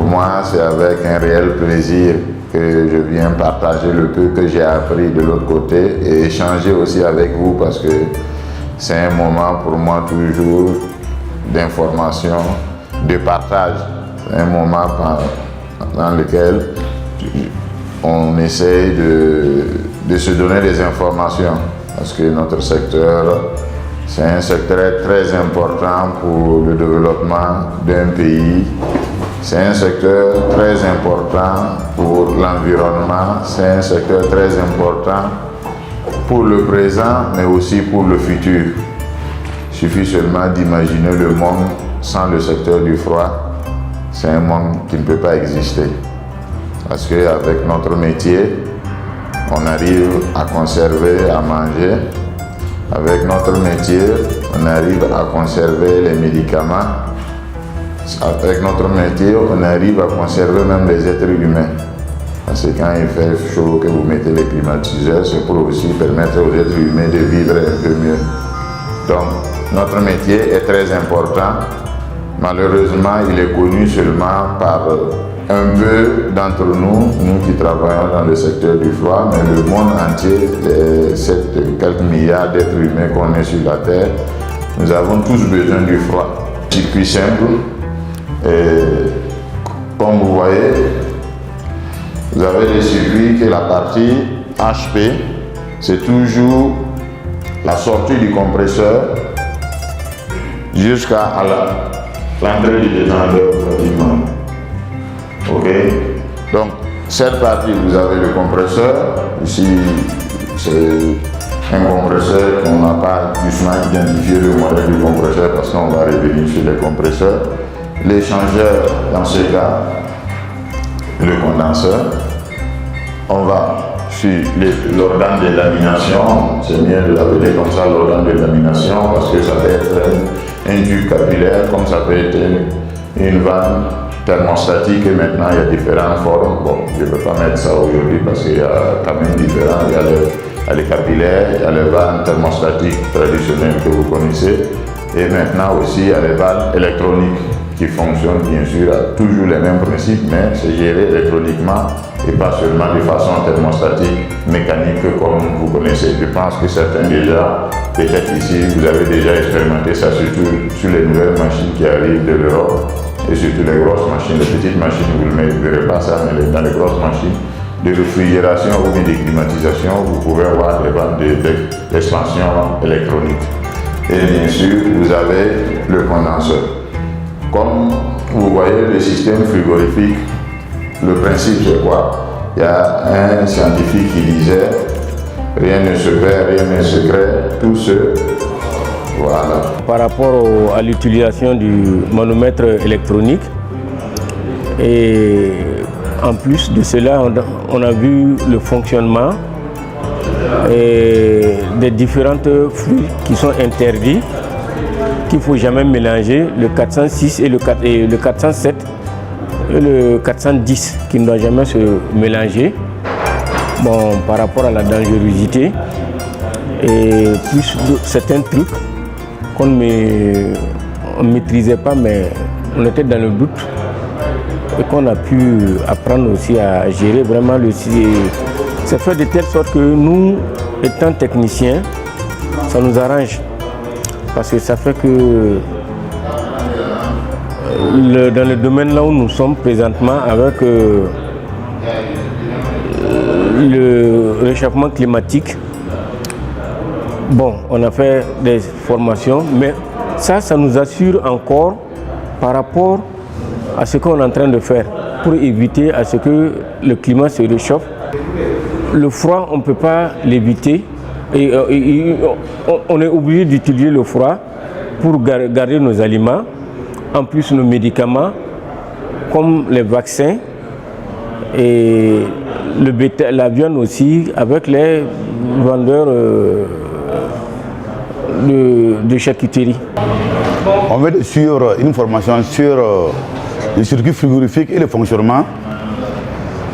moi, c'est avec un réel plaisir que je viens partager le peu que j'ai appris de l'autre côté et échanger aussi avec vous parce que c'est un moment pour moi toujours d'information, de partage. C'est un moment dans lequel on essaye de se donner des informations parce que notre secteur, c'est un secteur très important pour le développement d'un pays. C'est un secteur très important pour l'environnement. C'est un secteur très important pour le présent, mais aussi pour le futur. Il suffit seulement d'imaginer le monde sans le secteur du froid. C'est un monde qui ne peut pas exister. Parce qu'avec notre métier, on arrive à conserver, à manger. Avec notre métier, on arrive à conserver les médicaments. Avec notre métier, on arrive à conserver même les êtres humains. Parce que quand il fait chaud, que vous mettez les climatiseurs, c'est pour aussi permettre aux êtres humains de vivre un peu mieux. Donc, notre métier est très important. Malheureusement, il est connu seulement par un peu d'entre nous, nous qui travaillons dans le secteur du froid, mais le monde entier, les quelques milliards d'êtres humains qu'on est sur la Terre, nous avons tous besoin du froid. Circuit simple, et comme vous voyez, vous avez des circuits que la partie HP, c'est toujours la sortie du compresseur jusqu'à l'entrée du détendeur pratiquement. Ok? Donc, cette partie, vous avez le compresseur. Ici, c'est un compresseur qu'on n'a pas justement identifié le modèle du compresseur parce qu'on va revenir sur les compresseurs. L'échangeur, dans ce cas, le condenseur. On va sur l'organe de lamination. C'est mieux de l'appeler comme ça, l'organe de lamination, parce que ça peut être un tube capillaire, comme ça peut être une vanne thermostatique, et maintenant il y a différentes formes. Bon, je ne peux pas mettre ça aujourd'hui parce qu'il y a quand même différents. Il y a les capillaires, il y a les vannes thermostatiques traditionnelles que vous connaissez, et maintenant aussi il y a les vannes électroniques qui fonctionnent bien sûr à toujours les mêmes principes, mais c'est géré électroniquement et pas seulement de façon thermostatique, mécanique comme vous connaissez. Je pense que certains déjà, peut-être ici, vous avez déjà expérimenté ça, surtout sur les nouvelles machines qui arrivent de l'Europe. Et surtout les grosses machines, les petites machines, vous ne verrez pas ça, mais dans les grosses machines de réfrigération ou de climatisation, vous pouvez avoir des bandes d'expansion électronique. Et bien sûr, vous avez le condenseur. Comme vous voyez le système frigorifique, le principe c'est quoi? Il y a un scientifique qui disait rien ne se perd, rien ne se crée, tout se... Voilà. Par rapport à l'utilisation du manomètre électronique, et en plus de cela, on a vu le fonctionnement des différentes flux qui sont interdits, qu'il ne faut jamais mélanger, le 406 et le 407 et le 410 qui ne doivent jamais se mélanger. Bon, par rapport à la dangerosité et plus certains trucs qu'on ne maîtrisait pas, mais on était dans le doute et qu'on a pu apprendre aussi à gérer vraiment le site. C'est fait de telle sorte que nous, étant techniciens, ça nous arrange parce que ça fait que dans le domaine là où nous sommes présentement avec le réchauffement climatique, bon, on a fait des formations, mais ça nous assure encore par rapport à ce qu'on est en train de faire pour éviter à ce que le climat se réchauffe. Le froid, on ne peut pas l'éviter et on est obligé d'utiliser le froid pour garder nos aliments, en plus nos médicaments, comme les vaccins et la viande aussi, avec les vendeurs de charcuterie. On veut suivre une formation sur le circuit frigorifique et le fonctionnement.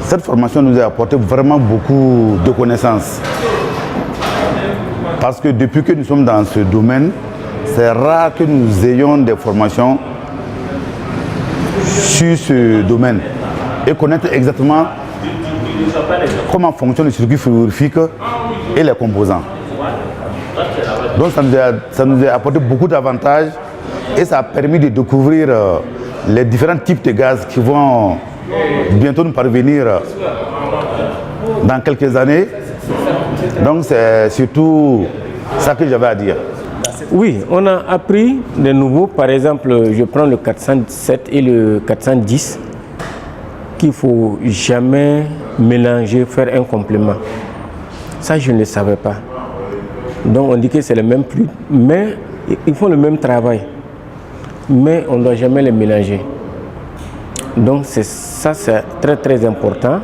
Cette formation nous a apporté vraiment beaucoup de connaissances. Parce que depuis que nous sommes dans ce domaine, c'est rare que nous ayons des formations sur ce domaine et connaître exactement comment fonctionne le circuit frigorifique et les composants. Donc ça nous a apporté beaucoup d'avantages et ça a permis de découvrir les différents types de gaz qui vont bientôt nous parvenir dans quelques années. Donc c'est surtout ça que j'avais à dire. Oui, on a appris de nouveau, par exemple, je prends le 407 et le 410, qu'il ne faut jamais mélanger, faire un complément. Ça, je ne le savais pas. Donc on dit que c'est le même fluide, mais ils font le même travail. Mais on ne doit jamais les mélanger. Donc ça, c'est très très important.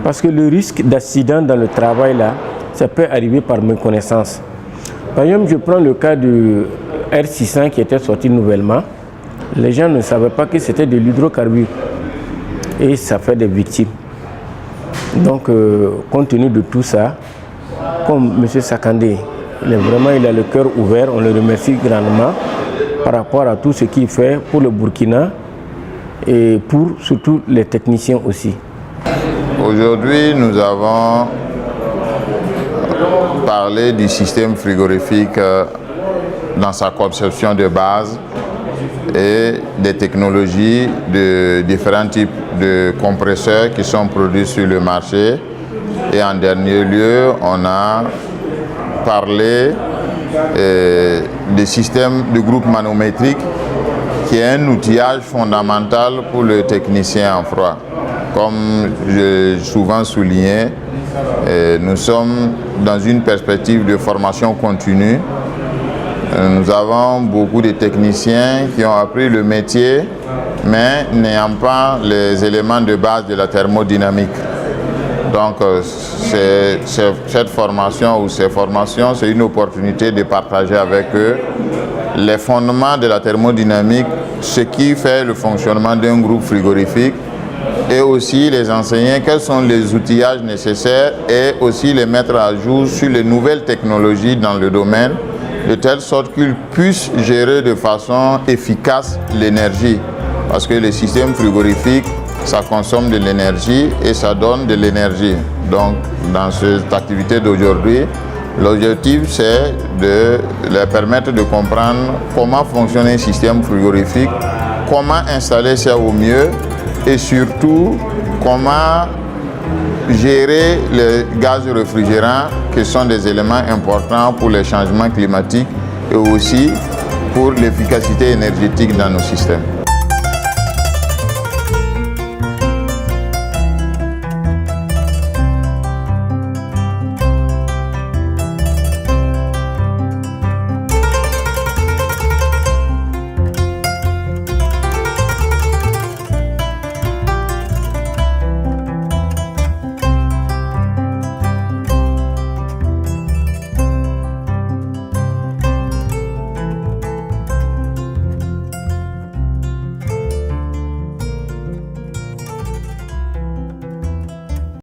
Parce que le risque d'accident dans le travail, là, ça peut arriver par méconnaissance. Par exemple, je prends le cas du R600 qui était sorti nouvellement. Les gens ne savaient pas que c'était de l'hydrocarbure. Et ça fait des victimes. Donc, compte tenu de tout ça, comme M. Sakandé, il a le cœur ouvert, on le remercie grandement par rapport à tout ce qu'il fait pour le Burkina et pour surtout les techniciens aussi. Aujourd'hui, nous avons parlé du système frigorifique dans sa conception de base et des technologies de différents types de compresseurs qui sont produits sur le marché. Et en dernier lieu, on a parlé des systèmes de groupe manométrique qui est un outillage fondamental pour le technicien en froid. Comme j'ai souvent souligné, nous sommes dans une perspective de formation continue. Nous avons beaucoup de techniciens qui ont appris le métier, mais n'ayant pas les éléments de base de la thermodynamique. Donc, cette formation ou ces formations, c'est une opportunité de partager avec eux les fondements de la thermodynamique, ce qui fait le fonctionnement d'un groupe frigorifique, et aussi les enseigner quels sont les outillages nécessaires et aussi les mettre à jour sur les nouvelles technologies dans le domaine, de telle sorte qu'ils puissent gérer de façon efficace l'énergie. Parce que le système frigorifique, ça consomme de l'énergie et ça donne de l'énergie. Donc, dans cette activité d'aujourd'hui, l'objectif, c'est de leur permettre de comprendre comment fonctionne un système frigorifique, comment installer ça au mieux et surtout comment gérer les gaz réfrigérants qui sont des éléments importants pour les changements climatiques et aussi pour l'efficacité énergétique dans nos systèmes.